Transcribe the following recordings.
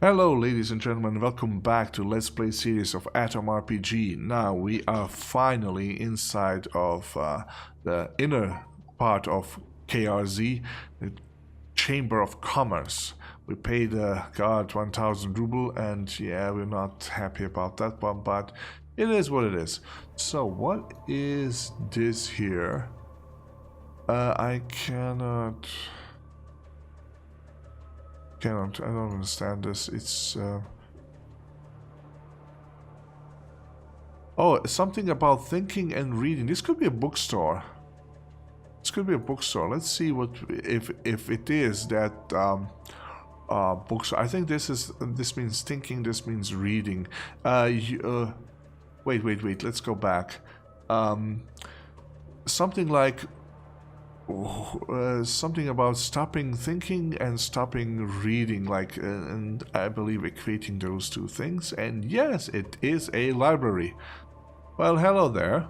Hello ladies and gentlemen, welcome back to Let's Play series of Atom RPG. Now we are finally inside of the inner part of KRZ, the Chamber of Commerce. We paid the guard 1000 ruble and yeah, we're not happy about that one, but it is what it is. So what is this here? I don't understand this. It's oh, something about thinking and reading. This could be a bookstore. This could be a bookstore. Let's see what if it is that bookstore. I think this means thinking. This means reading. Wait. Let's go back. Something like. Something about stopping thinking and stopping reading, like, and I believe equating those two things. And yes, it is a library. Well, hello there.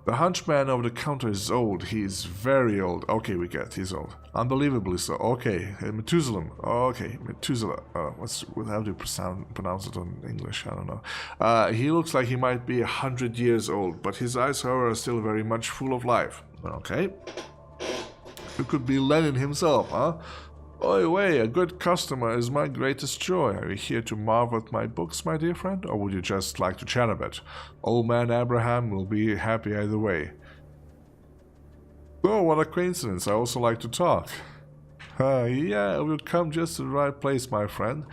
The hunchman over the counter is old. He's very old. Okay, we get he's old. Unbelievably so. Okay, Methuselah. Okay, Methuselah. How do you pronounce it in English? I don't know. He looks like he might be 100 years old, but his eyes, however, are still very much full of life. Okay. It could be Lenin himself, huh? Oi, way, a good customer is my greatest joy. Are you here to marvel at my books, my dear friend, or would you just like to chat a bit? Old man Abraham will be happy either way. Oh, what a coincidence. I also like to talk. Yeah, we'll come just to the right place, my friend.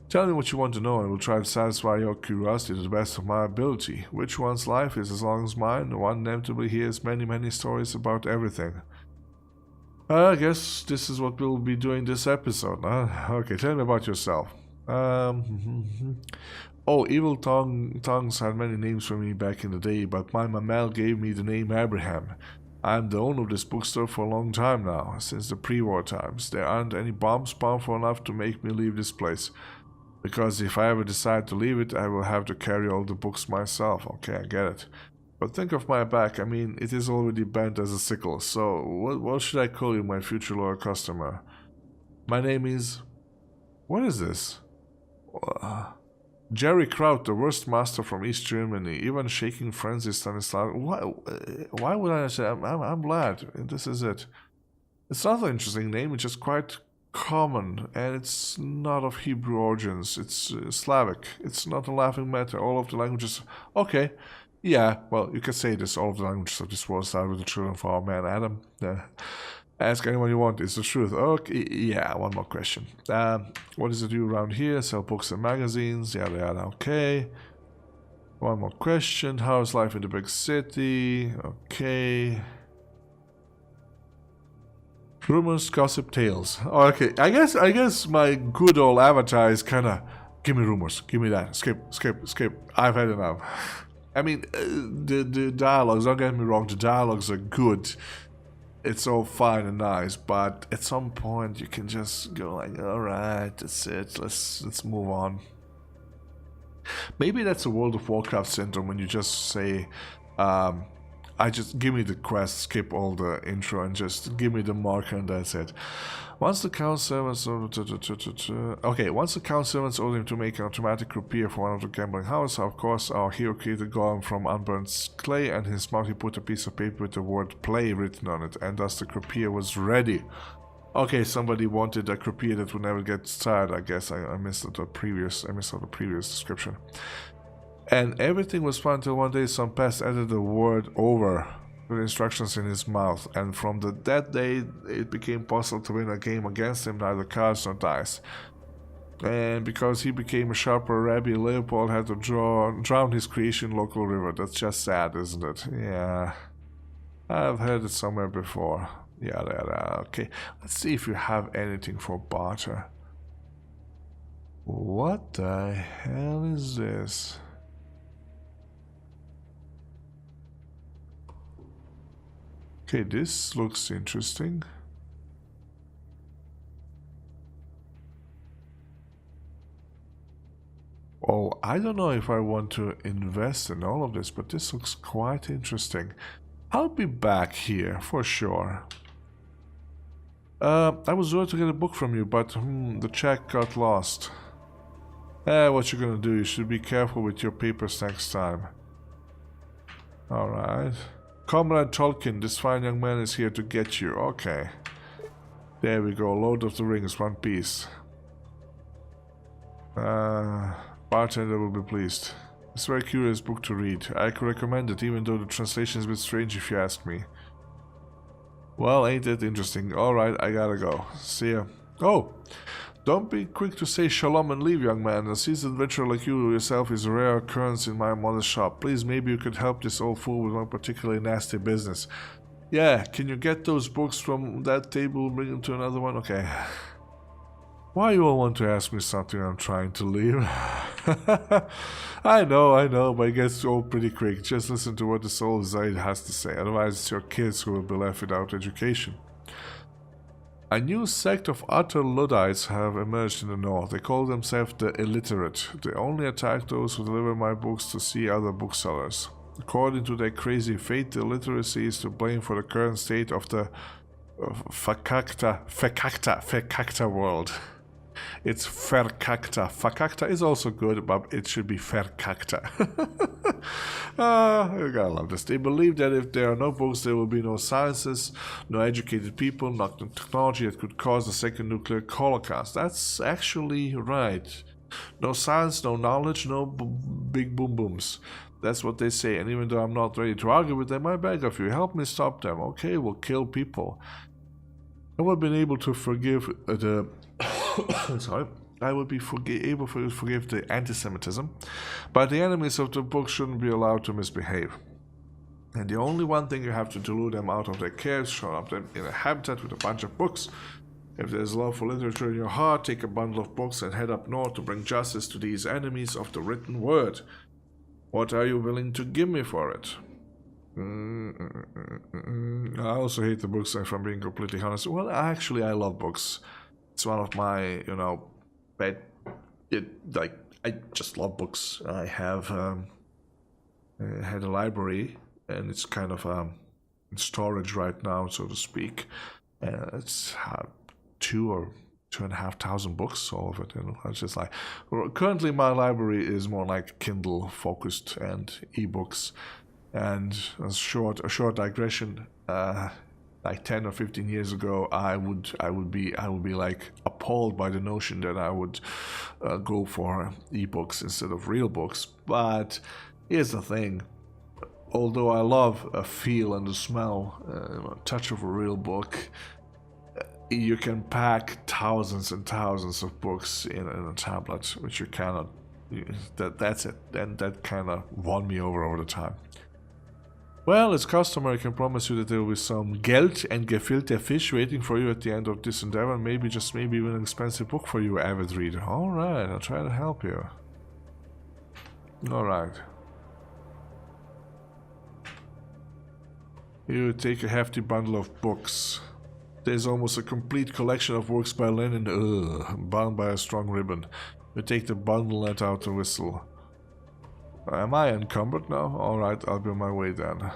Tell me what you want to know, and I will try to satisfy your curiosity to the best of my ability. Which one's life is as long as mine? One inevitably hears many stories about everything. I guess this is what we'll be doing this episode, huh? Okay, tell me about yourself. Oh, evil tongues had many names for me back in the day, but my mammal gave me the name Abraham. I'm the owner of this bookstore for a long time now, since the pre-war times. There aren't any bombs powerful enough to make me leave this place. Because if I ever decide to leave it, I will have to carry all the books myself. Okay, I get it. But think of my back. I mean, it is already bent as a sickle. So, what should I call you, my future loyal customer? My name is... What is this? Jerry Kraut, the worst master from East Germany. Even shaking frenzy Stanislav. Why would I say... I'm glad. This is it. It's not an interesting name. It's just quite... common, and it's not of Hebrew origins. It's Slavic. It's not a laughing matter. All of the languages... Okay, yeah, well, you can say this. All of the languages of this world started with the children of our man Adam. Ask anyone you want. It's the truth. Okay, yeah, one more question. What does it do around here? Sell books and magazines. Yada. Okay. One more question. How is life in the big city? Okay. Rumors, gossip, tales. Okay, I guess my good old avatar is kind of, give me rumors, give me that, skip. I've had enough. I mean, the dialogues, don't get me wrong, the dialogues are good. It's all fine and nice, but at some point you can just go like, all right, that's it. Let's move on. Maybe that's a World of Warcraft syndrome when you just say. Give me the quest, skip all the intro, and just give me the marker, and that's it. Once the count servants order him to make an automatic croupier for one of the gambling houses, of course, our hero created a golem from unburnt clay, and in his mouth he put a piece of paper with the word play written on it, and thus the croupier was ready. Okay, somebody wanted a croupier that would never get tired. I guess I missed out the previous description. And everything was fine until one day some pest added the word over with instructions in his mouth, and from that day it became possible to win a game against him, neither cards nor dice. And because he became a sharper rabbi, Leopold had to drown his creation in local river. That's just sad, isn't it? Yeah, I've heard it somewhere before. Yada. Okay, let's see if you have anything for barter. What the hell is this? Okay, this looks interesting. Oh, I don't know if I want to invest in all of this, but this looks quite interesting. I'll be back here for sure. I was ordered to get a book from you, but the check got lost. What you gonna do? You should be careful with your papers next time. Alright. Comrade Tolkien, this fine young man is here to get you. Okay. There we go. Lord of the Rings, one piece. Bartender will be pleased. It's a very curious book to read. I could recommend it, even though the translation is a bit strange if you ask me. Well, ain't it interesting? Alright, I gotta go. See ya. Oh! Don't be quick to say shalom and leave, young man. A seasoned adventurer like you yourself is a rare occurrence in my mother's shop. Please, maybe you could help this old fool with one particularly nasty business. Yeah, can you get those books from that table, bring them to another one? Okay. Why you all want to ask me something I'm trying to leave? I know, but it gets old pretty quick. Just listen to what the soul Zaid has to say, otherwise it's your kids who will be left without education. A new sect of utter Luddites have emerged in the north. They call themselves the illiterate. They only attack those who deliver my books to see other booksellers. According to their crazy fate, the illiteracy is to blame for the current state of the fakakta world. It's verkakta. Fakakta is also good, but it should be verkakta. You gotta love this. They believe that if there are no books, there will be no sciences, no educated people, not technology that could cause the second nuclear holocaust. That's actually right. No science, no knowledge, no big boom booms. That's what they say, and even though I'm not ready to argue with them, I beg of you, help me stop them. Okay, we'll kill people. I would have been able to forgive the... Sorry. I would be able to forgive the anti-Semitism, but the enemies of the book shouldn't be allowed to misbehave. And the only one thing you have to lure them out of their care is show up them in a habitat with a bunch of books. If there's love for literature in your heart, take a bundle of books and head up north to bring justice to these enemies of the written word. What are you willing to give me for it? I also hate the books, if I'm being completely honest. Well, actually, I love books. It's one of my, I just love books. I have had a library, and it's kind of in storage right now, so to speak. It's 2,000 or 2,500 books, all of it. And it's just like, currently my library is more like Kindle focused and ebooks. And a short digression. Like 10 or 15 years ago, I would be like appalled by the notion that I would go for ebooks instead of real books. But here's the thing: although I love a feel and the smell, a touch of a real book, you can pack thousands and thousands of books in a tablet, which you cannot. That's it, and that kind of won me over the time. Well, as customer, I can promise you that there will be some Geld and gefilte fish waiting for you at the end of this endeavor, and maybe, just maybe, even an expensive book for you, avid reader. Alright, I'll try to help you. Alright. You take a hefty bundle of books. There's almost a complete collection of works by Lenin, bound by a strong ribbon. You take the bundle and let out a whistle. Am I encumbered now? Alright, I'll be on my way then.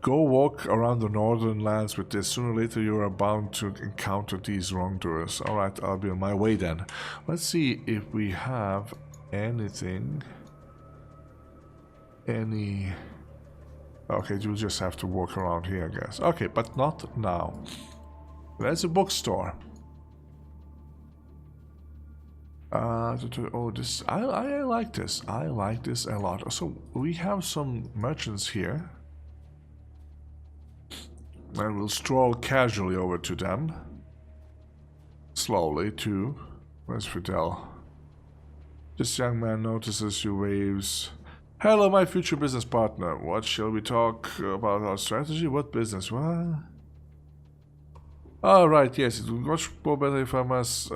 Go walk around the northern lands with this. Sooner or later you are bound to encounter these wrongdoers. Alright, I'll be on my way then. Let's see if we have anything. Okay, you'll just have to walk around here, I guess. Okay, but not now. There's a bookstore. Oh, this I like this. I like this a lot. So we have some merchants here, and we'll stroll casually over to them. Slowly too. Where's Fidel? This young man notices you, waves. Hello, my future business partner. What shall we talk about? Our strategy? What business? What? Right, yes, it would much go better if I must...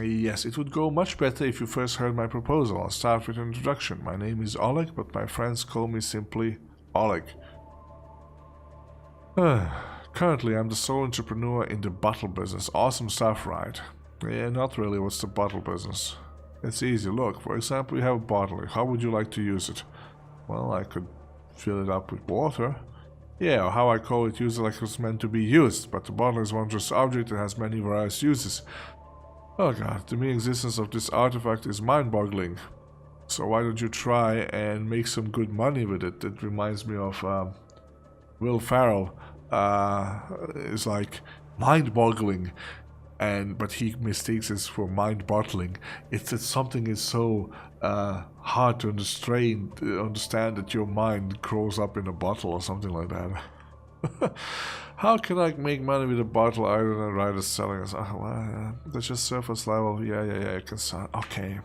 yes, it would go much better if you first heard my proposal. I'll start with an introduction. My name is Oleg, but my friends call me simply Oleg. Currently, I'm the sole entrepreneur in the bottle business. Awesome stuff, right? Yeah, not really. What's the bottle business? It's easy. Look, for example, you have a bottle. How would you like to use it? Well, I could fill it up with water. Yeah, or how I call it, use it like it's meant to be used, but the bottle is one wondrous object and has many various uses. Oh god, the mere existence of this artifact is mind-boggling. So why don't you try and make some good money with it? That reminds me of Will Ferrell. Is like mind-boggling, but he mistakes it for mind-bottling. It's that something is so hard to understand that your mind grows up in a bottle or something like that. How can I make money with a bottle other than writers selling it? Oh, well, that's just surface level. Yeah, you can sell. Okay.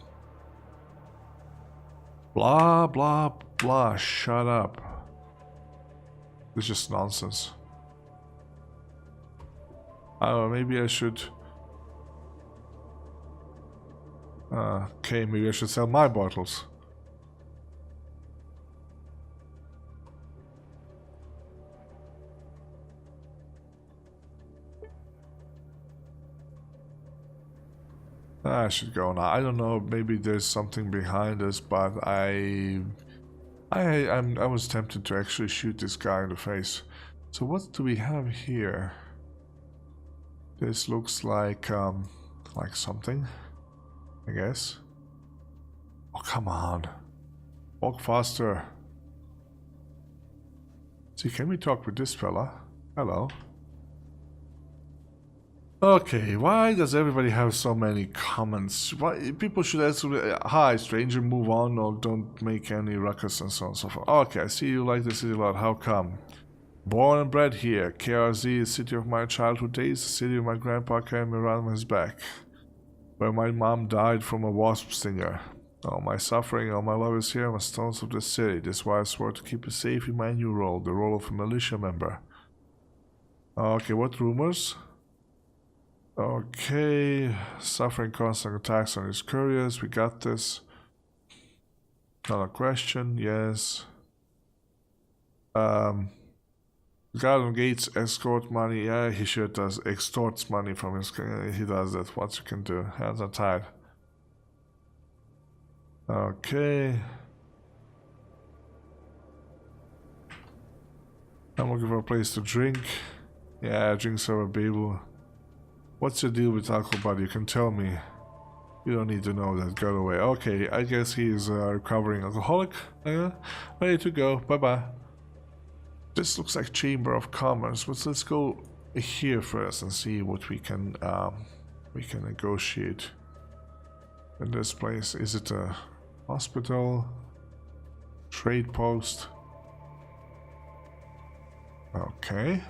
Blah, blah, blah. Shut up. It's just nonsense. Oh, maybe I should... okay, maybe I should sell my bottles. I should go now. I don't know, maybe there's something behind us, but I was tempted to actually shoot this guy in the face. So what do we have here? This looks like something, I guess. Oh, come on. Walk faster. See, can we talk with this fella? Hello. Okay, why does everybody have so many comments? Why people should answer, hi stranger, move on, or don't make any ruckus and so on and so forth. Okay, I see you like the city a lot. How come? Born and bred here, KRZ is the city of my childhood days, the city my grandpa carried me around his back, where my mom died from a wasp stinger. All my suffering, all my love is here on the stones of the city. This is why I swore to keep it safe in my new role, the role of a militia member. Okay, what rumors? Okay, suffering constant attacks on his couriers, we got this. Not a question, yes. Guard on gates, escort money, yeah, he sure does. Extorts money from his, he does that, what you can do, hands are tied. Okay. I'm looking for a place to drink. Yeah, drinks are available. What's your deal with alcohol, buddy? You can tell me. You don't need to know that. Got away. Okay, I guess he's a recovering alcoholic. Ready to go. Bye-bye. This looks like Chamber of Commerce, but let's go here first and see what we can negotiate in this place. Is it a hospital? Trade post? Okay.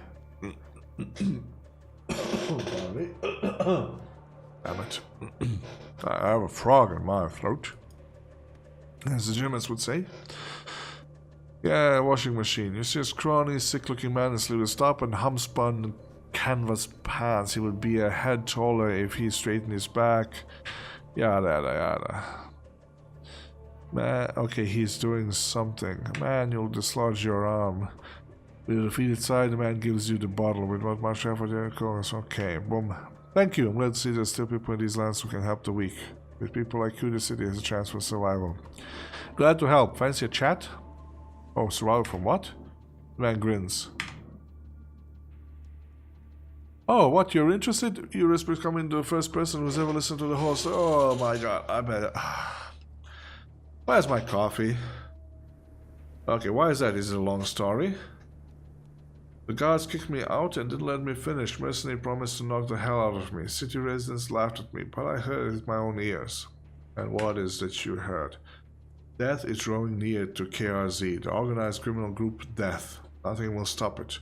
Damn it. I have a frog in my throat, as the Germans would say. Yeah, washing machine. You see a scrawny, sick-looking man in sleeveless top and homespun canvas pants. He would be a head taller if he straightened his back. Yada yada yada. Man, okay, he's doing something. Man, you'll dislodge your arm. With the defeated side, the man gives you the bottle. Without much effort, okay, boom. Thank you. I'm glad to see there's still people in these lands who can help the weak. With people like you, the city has a chance for survival. Glad to help. Fancy a chat? Oh, survival from what? The man grins. Oh, what? You're interested? You're becoming the first person who's ever listened to the whole story. Oh my god, I better. Where's my coffee? Okay, why is that? Is it a long story? The guards kicked me out and didn't let me finish. Mercenary promised to knock the hell out of me. City residents laughed at me, but I heard it with my own ears. And what is that you heard? Death is drawing near to KRZ, the organized criminal group Death. Nothing will stop it.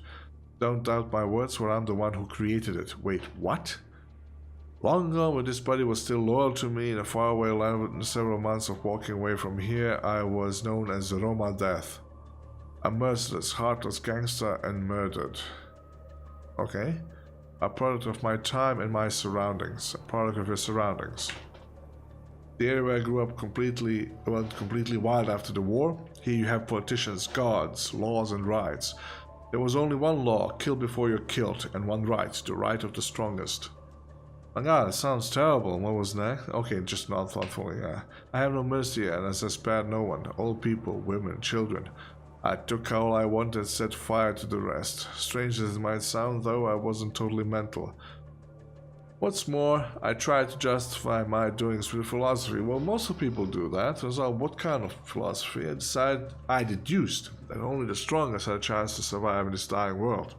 Don't doubt my words, for I'm the one who created it. Wait, what? Long ago, when this body was still loyal to me in a faraway land with several months of walking away from here, I was known as the Roma Death. A merciless, heartless gangster and murdered. Okay. A product of my time and my surroundings. A product of your surroundings. The area where I grew up went completely wild after the war. Here you have politicians, gods, laws and rights. There was only one law, kill before you're killed, and one right, the right of the strongest. My god, it sounds terrible. What was next? Okay, just not thoughtful, yeah. I have no mercy and as I spared no one. Old people, women, children. I took all I wanted and set fire to the rest. Strange as it might sound, though, I wasn't totally mental. What's more, I tried to justify my doings with philosophy. Well, most of people do that. So what kind of philosophy? I deduced that only the strongest had a chance to survive in this dying world.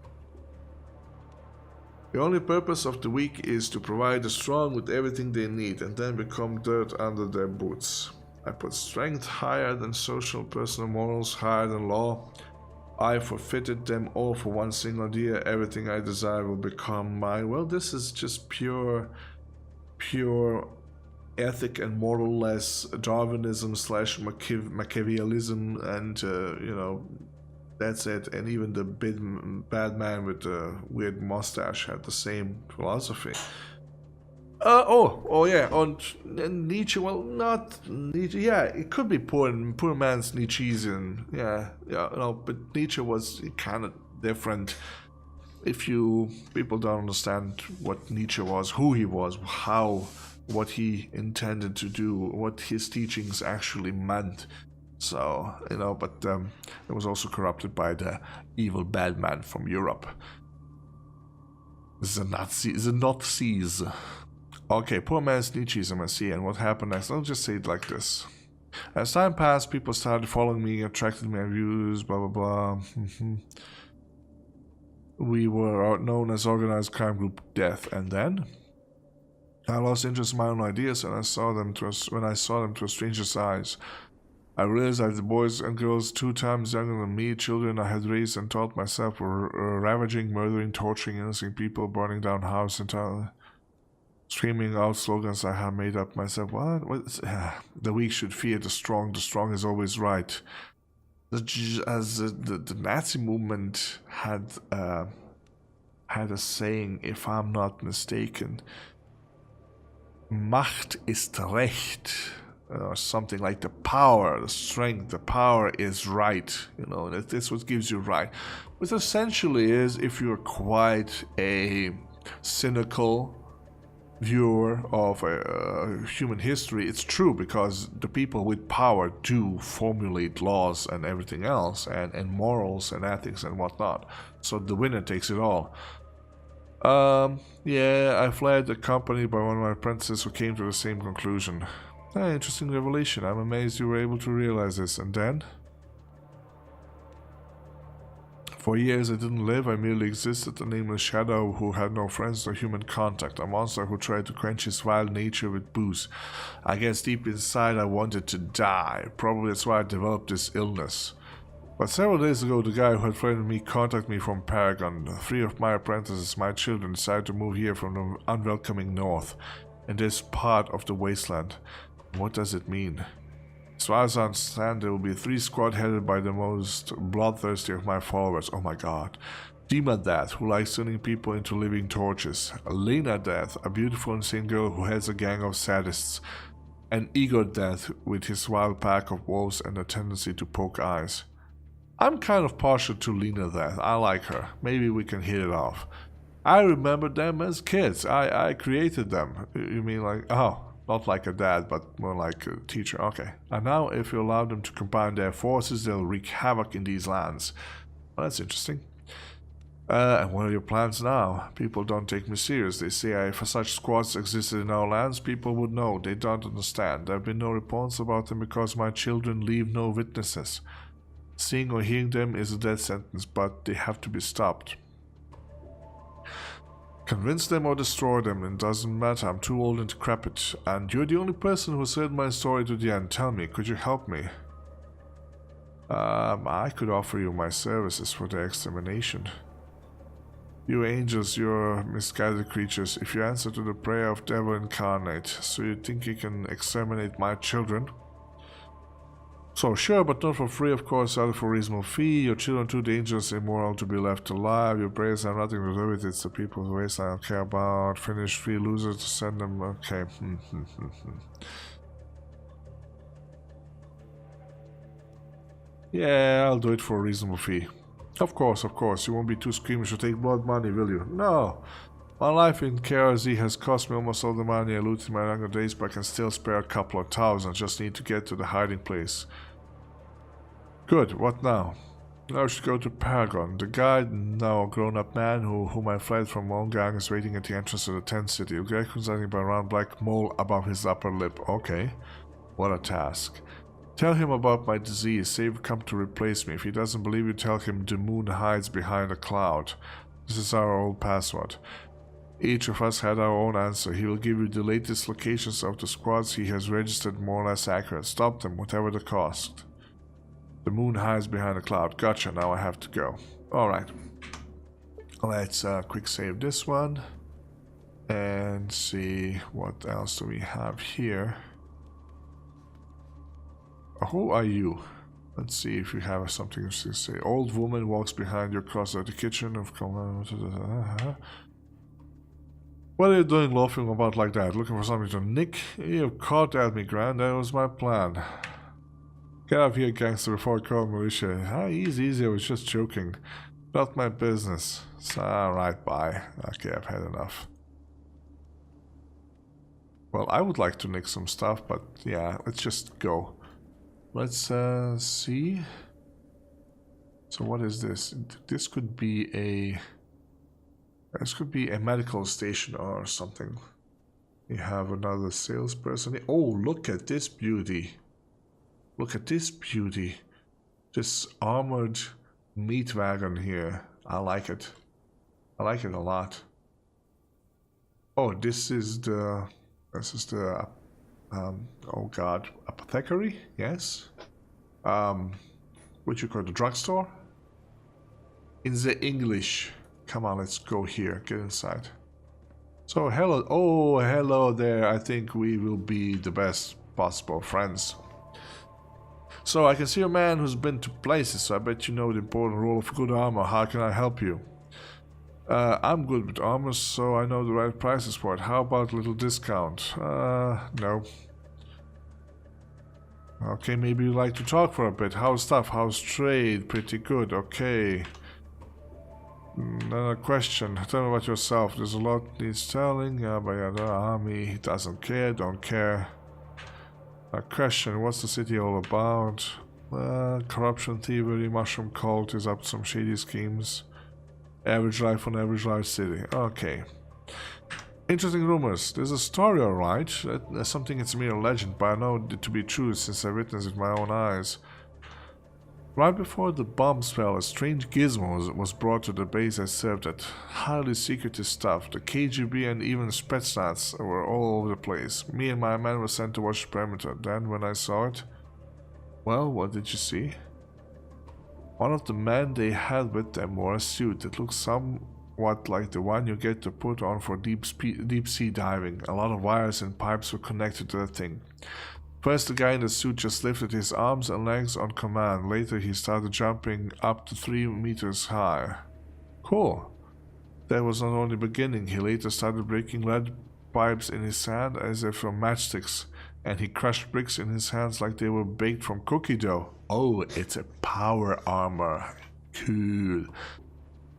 The only purpose of the weak is to provide the strong with everything they need and then become dirt under their boots. I put strength higher than social, personal morals, higher than law. I forfeited them all for one single idea. Everything I desire will become mine. Well, this is just pure ethic and moral-less Darwinism / Machiavellism, and you know, that's it. And even the bad man with the weird mustache had the same philosophy. Oh yeah, on Nietzsche. Well, not Nietzsche. Yeah, it could be poor man's Nietzschean. Yeah, no, but Nietzsche was kind of different. If people don't understand what Nietzsche was, who he was, what he intended to do, what his teachings actually meant. So, you know, but it was also corrupted by the evil bad man from Europe. The Nazis. Okay, poor man's Nietzscheism, I see, and what happened next? I'll just say it like this. As time passed, people started following me, attracted my views, blah blah blah. We were known as organized crime group Death, and then I lost interest in my own ideas, and when I saw them through a stranger's eyes. I realized that the boys and girls 2 times younger than me, children I had raised and taught myself, were ravaging, murdering, torturing innocent people, burning down houses and screaming out slogans I had made up myself. What? The weak should fear the strong is always right. As the Nazi movement had a saying, if I'm not mistaken, Macht ist Recht, or something like the power, the strength, the power is right. You know, that's what gives you right. Which essentially is, if you're quite a cynical viewer of human history, it's true, because the people with power do formulate laws and everything else, and morals and ethics and whatnot. So the winner takes it all. Yeah, I fled, accompanied by one of my apprentices who came to the same conclusion. Interesting revelation. I'm amazed you were able to realize this. And then? For years I didn't live, I merely existed, a nameless shadow who had no friends or human contact, a monster who tried to quench his wild nature with booze. I guess deep inside I wanted to die. Probably that's why I developed this illness. But several days ago, the guy who had threatened me contacted me from Paragon. 3 of my apprentices, my children, decided to move here from the unwelcoming north, in this part of the wasteland. What does it mean? As far as I understand, there will be 3 squad headed by the most bloodthirsty of my followers. Oh my god. Dima Death, who likes turning people into living torches. Lena Death, a beautiful insane girl who heads a gang of sadists. And Igor Death, with his wild pack of wolves and a tendency to poke eyes. I'm kind of partial to Lena Death. I like her. Maybe we can hit it off. I remember them as kids. I created them. You mean like... Oh. Not like a dad, but more like a teacher. Okay. And now, if you allow them to combine their forces, they'll wreak havoc in these lands. Well, that's interesting. And what are your plans now? People don't take me serious. They say if such squads existed in our lands, people would know. They don't understand. There have been no reports about them because my children leave no witnesses. Seeing or hearing them is a death sentence, but they have to be stopped. Convince them or destroy them, it doesn't matter, I'm too old and decrepit, and you're the only person who heard my story to the end. Tell me, could you help me? I could offer you my services for their extermination. You angels, you're misguided creatures. If you answer to the prayer of devil incarnate, so you think you can exterminate my children? So sure, but not for free, of course, out for a reasonable fee. Your children too dangerous, immoral to be left alive. Your prayers have nothing to do with it. It's the people's waste I don't care about. Finish 3 losers to send them. Okay. Yeah, I'll do it for a reasonable fee. Of course. You won't be too squeamish to take blood money, will you? No. My life in KRZ has cost me almost all the money I looted in my younger days, but I can still spare a couple of thousand. Just need to get to the hiding place. Good, what now? Now I should go to Paragon. The guy, now a grown-up man whom I fled from one gang, is waiting at the entrance to the tent city. You get something by a round black mole above his upper lip. Okay. What a task. Tell him about my disease. Say you've come to replace me. If he doesn't believe you, tell him the moon hides behind a cloud. This is our old password. Each of us had our own answer. He will give you the latest locations of the squads he has registered, more or less accurate. Stop them, whatever the cost. The moon hides behind a cloud. Gotcha, now I have to go. Alright. Let's quick save this one. And see what else do we have here. Who are you? Let's see if you have something to say. Old woman walks behind you across the kitchen of What are you doing laughing about like that? Looking for something to nick? You caught at me, Grand. That was my plan. Get up here, gangster, before I call militia. Ah, easy, I was just joking. Not my business. Alright, bye. Okay, I've had enough. Well, I would like to nick some stuff, but yeah, let's just go. Let's see. So what is this? This could be a medical station or something. We have another salesperson. Oh, look at this beauty. Look at this beauty. This armored meat wagon here. I like it. I like it a lot. Oh, this is the oh god, apothecary? Yes. What you call the drugstore? In the English. Come on, let's go here. Get inside. So, hello. Oh, hello there. I think we will be the best possible friends. So, I can see a man who's been to places, so I bet you know the important role of good armor. How can I help you? I'm good with armor, so I know the right prices for it. How about a little discount? No. Okay, maybe you'd like to talk for a bit. How's stuff? How's trade? Pretty good. Okay. Another question. Tell me about yourself. There's a lot needs telling. But the army, he doesn't care, don't care. A question. What's the city all about? Corruption, thievery, mushroom cult is up to some shady schemes. Average life on average large city. Okay. Interesting rumors. There's a story, alright. Something it's a mere legend, but I know it to be true since I witnessed it with my own eyes. Right before the bombs fell, a strange gizmo was brought to the base I served at. Highly secretive stuff. The KGB and even Spetsnaz were all over the place. Me and my men were sent to watch the perimeter. Then, when I saw it... Well, what did you see? One of the men they had with them wore a suit that looked somewhat like the one you get to put on for deep sea diving. A lot of wires and pipes were connected to the thing. First, the guy in the suit just lifted his arms and legs on command. Later, he started jumping up to 3 meters high. Cool. That was not only the beginning. He later started breaking lead pipes in his hand as if from matchsticks, and he crushed bricks in his hands like they were baked from cookie dough. Oh, it's a power armor. Cool.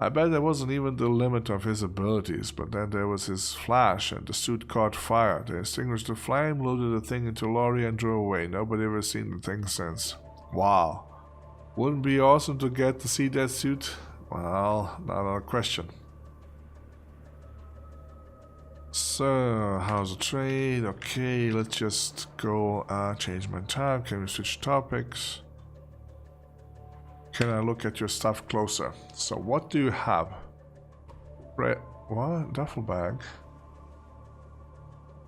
I bet that wasn't even the limit of his abilities, but then there was his flash and the suit caught fire. They extinguished the flame, loaded the thing into a lorry and drove away. Nobody ever seen the thing since. Wow. Wouldn't be awesome to get to see that suit? Well, not a question. So, how's the trade? Okay, let's just go change my time. Can we switch topics? Can I look at your stuff closer? So what do you have? What? Duffel bag?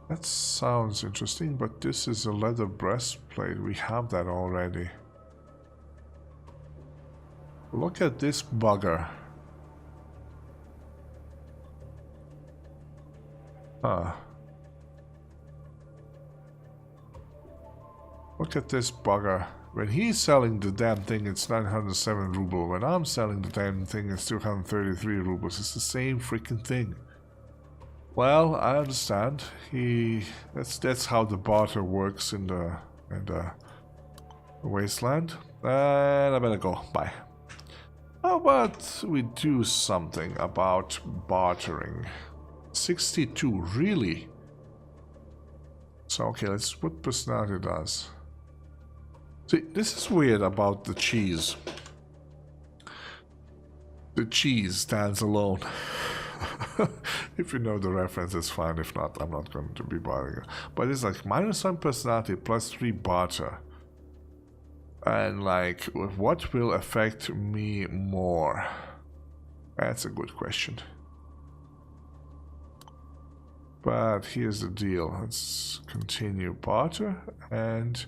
That sounds interesting, but this is a leather breastplate. We have that already. Look at this bugger. Huh. Look at this bugger. When he's selling the damn thing, it's 907 ruble. When I'm selling the damn thing, it's 233 rubles. It's the same freaking thing. Well, I understand. That's how the barter works in the wasteland. And I better go. Bye. How about we do something about bartering? 62, really? So okay, let's see what personality does. See, this is weird about the cheese. The cheese stands alone. If you know the reference, it's fine. If not, I'm not going to be bothering you. But it's like -1 personality plus 3 barter. And like, what will affect me more? That's a good question. But here's the deal. Let's continue barter. And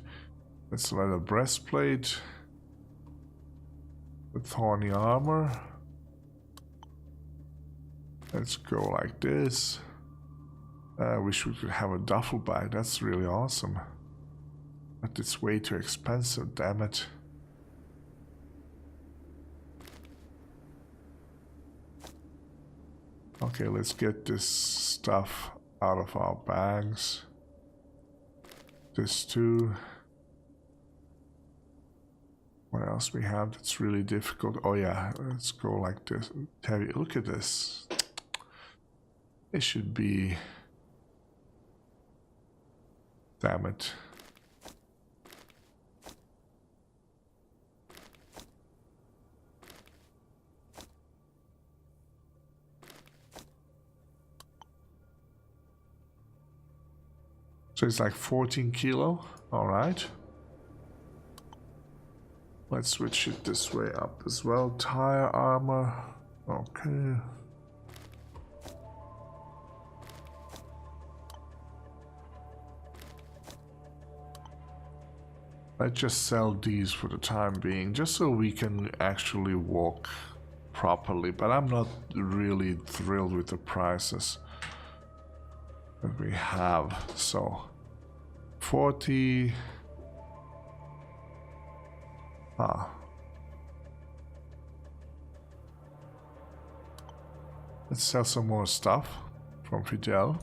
let's let a breastplate with thorny armor. Let's go like this. I wish we could have a duffel bag. That's really awesome. But it's way too expensive, damn it. Okay, let's get this stuff out of our bags. This too. What else we have that's really difficult? Oh yeah, let's go like this. Terry, look at this. It should be... Damn it. So it's like 14 kilo. Alright. Let's switch it this way up as well. Tire armor. Okay. Let's just sell these for the time being, just so we can actually walk properly. But I'm not really thrilled with the prices that we have. So 40. Let's sell some more stuff from Fidel.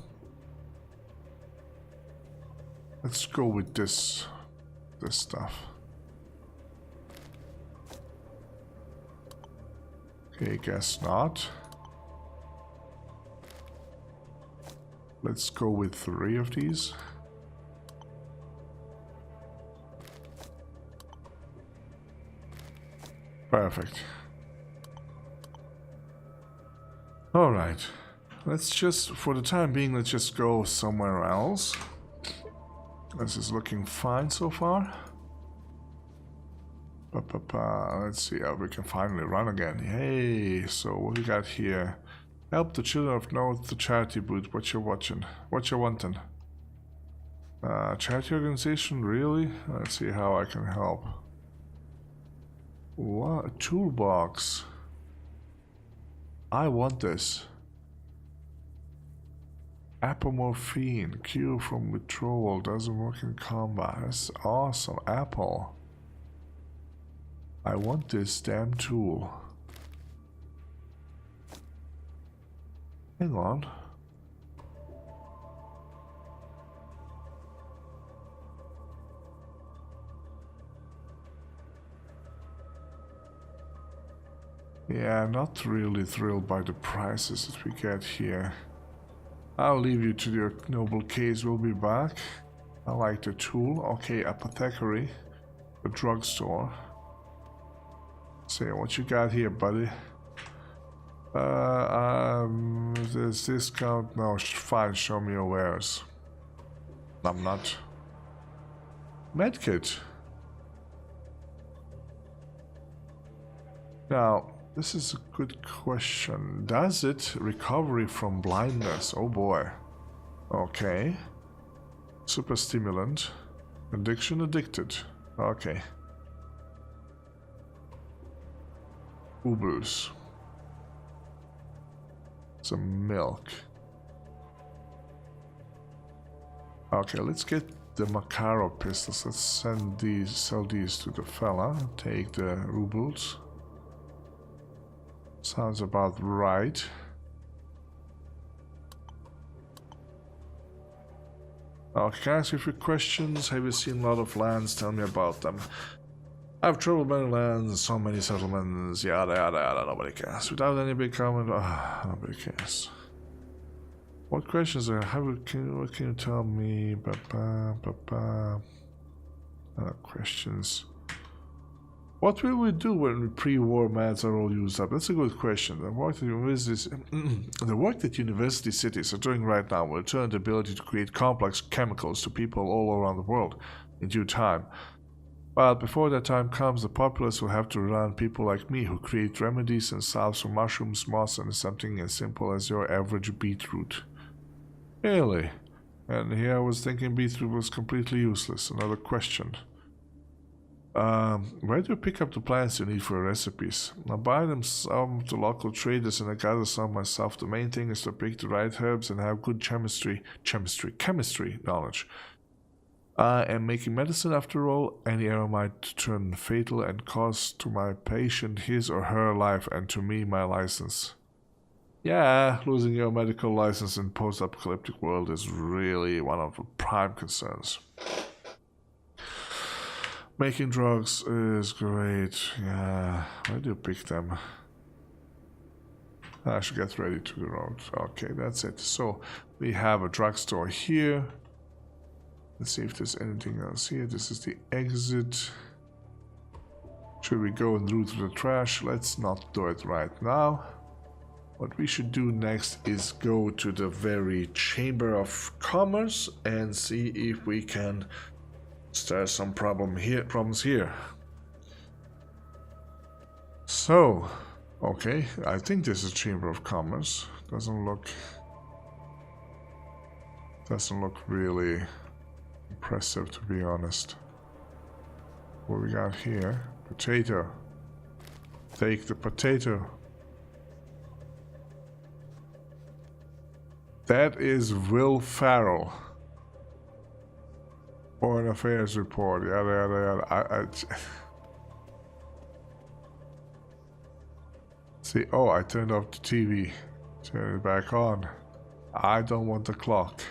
Let's go with this stuff. Okay, guess not. Let's go with 3 of these. Perfect. All right. Let's just, for the time being, let's just go somewhere else. This is looking fine so far. Let's see how we can finally run again. Hey, so what we got here? Help the children of North, the charity booth. What you watching? What you wanting? Charity organization, really? Let's see how I can help. What? A toolbox. I want this. Apomorphine, cure from withdrawal, doesn't work in combat. That's awesome. Apple. I want this damn tool. Hang on. Yeah, not really thrilled by the prices that we get here. I'll leave you to your noble case. We'll be back. I like the tool. Okay, apothecary. The drugstore. Say, what you got here, buddy? There's discount. No, fine, show me your wares. I'm not. Medkit. Now, this is a good question. Does it recovery from blindness? Oh boy. Okay. Super stimulant. Addiction addicted. Okay. Rubels. Some milk. Okay, let's get the Makarov pistols. Let's send these, sell these to the fella. Take the Rubels. Sounds about right. Okay, can I ask you a few questions? Have you seen a lot of lands? Tell me about them. I've traveled many lands, so many settlements, yada yada yada, nobody cares. Without any big comment, nobody cares. What questions are, what can you tell me? Questions. What will we do when the pre-war meds are all used up? That's a good question. The work that university cities are doing right now will turn the ability to create complex chemicals to people all around the world in due time. But before that time comes, the populace will have to rely on people like me who create remedies and salves from mushrooms, moss, and something as simple as your average beetroot. Really? And here I was thinking beetroot was completely useless. Another question. Where do you pick up the plants you need for recipes? I buy them some of the local traders and I gather some myself. The main thing is to pick the right herbs and have good chemistry knowledge. I am making medicine after all. Any error might turn fatal and cost to my patient his or her life and to me my license. Yeah, losing your medical license in post-apocalyptic world is really one of the prime concerns. Making drugs is great. Yeah, where do you pick them? I should get ready to the road. Okay, that's it. So we have a drugstore here. Let's see if there's anything else here. This is the exit. Should we go and route to the trash? Let's not do it right now. What we should do next is go to the very Chamber of Commerce and see if we can start some problems here. So, okay, I think this is Chamber of Commerce. Doesn't look really impressive, to be honest. What we got here? Potato. Take the potato. That is Will Farrell. Foreign Affairs report. Yada yada yada. See, oh, I turned off the TV. Turn it back on. I don't want the clock.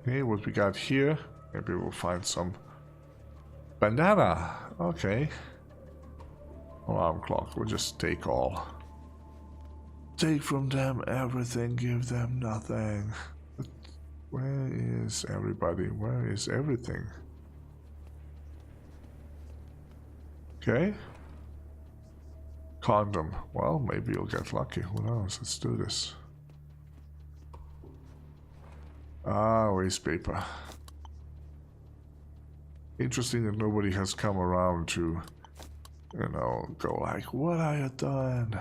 Okay, what we got here? Maybe we'll find some bandana. Okay. Alarm clock. We'll just take all. Take from them everything, give them nothing. But where is everybody? Where is everything? Okay. Condom. Well, maybe you'll get lucky. Who knows? Let's do this. Ah, waste paper. Interesting that nobody has come around to, you know, go like, what are you doing?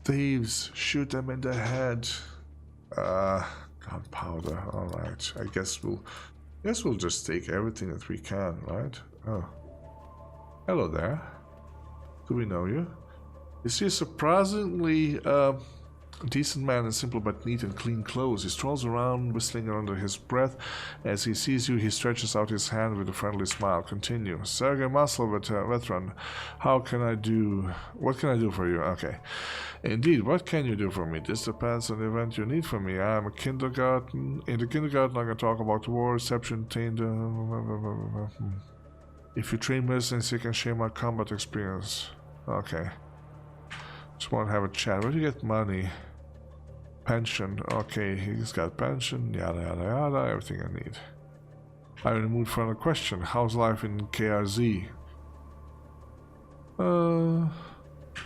Thieves, shoot them in the head. Gunpowder. Alright. I guess we'll just take everything that we can, right? Oh. Hello there. Do we know you? You see a surprisingly decent man in simple but neat and clean clothes. He strolls around, whistling under his breath. As he sees you, he stretches out his hand with a friendly smile. Continue. Sergei Maslov, veteran. What can I do for you? Okay. Indeed, what can you do for me? This depends on the event you need from me. I'm in the kindergarten. I'm going to talk about the war, reception, if you train medicines, you can share my combat experience. Okay. Just want to have a chat. Where do you get money? Pension. Okay, he's got pension. Yada yada yada. Everything I need. I'm in the mood for another question. How's life in KRZ?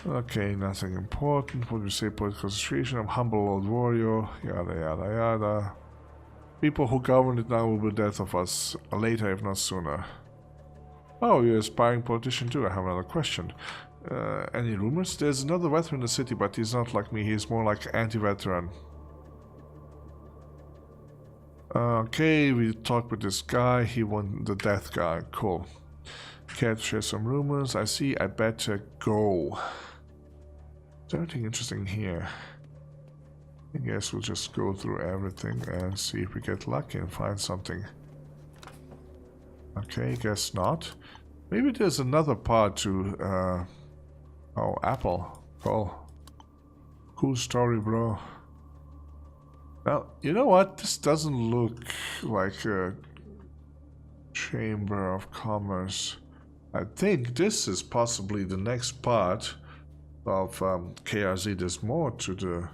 Okay, nothing important. What do you say? Political situation. I'm humble old warrior. Yada yada yada. People who govern it now will be death of us later, if not sooner. Oh, you're an aspiring politician too. I have another question. Any rumors? There's another veteran in the city, but he's not like me. He's more like anti-veteran. Okay, we talked with this guy. He won the death guy. Cool. Care to share some rumors? I see. I better go. Is there anything interesting here? I guess we'll just go through everything and see if we get lucky and find something. Okay, guess not. Maybe there's another part to, oh, Apple. Cool story, bro. Now, you know what? This doesn't look like a Chamber of Commerce. I think this is possibly the next part of KRZ. There's more to the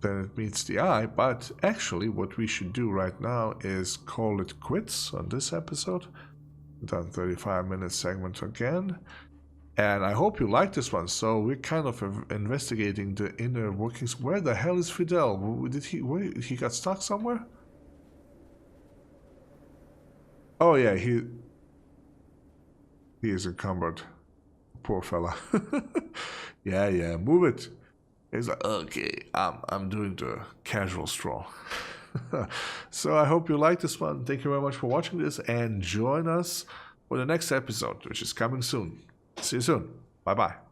than it meets the eye, but actually what we should do right now is call it quits on this episode. Done 35-minute segment again. And I hope you like this one. So we're kind of investigating the inner workings. Where the hell is Fidel? He got stuck somewhere? Oh yeah, he is encumbered. Poor fella. Yeah, move it. He's like, okay, I'm doing the casual stroll. So I hope you like this one. Thank you very much for watching this, and join us for the next episode, which is coming soon. See you soon. Bye-bye.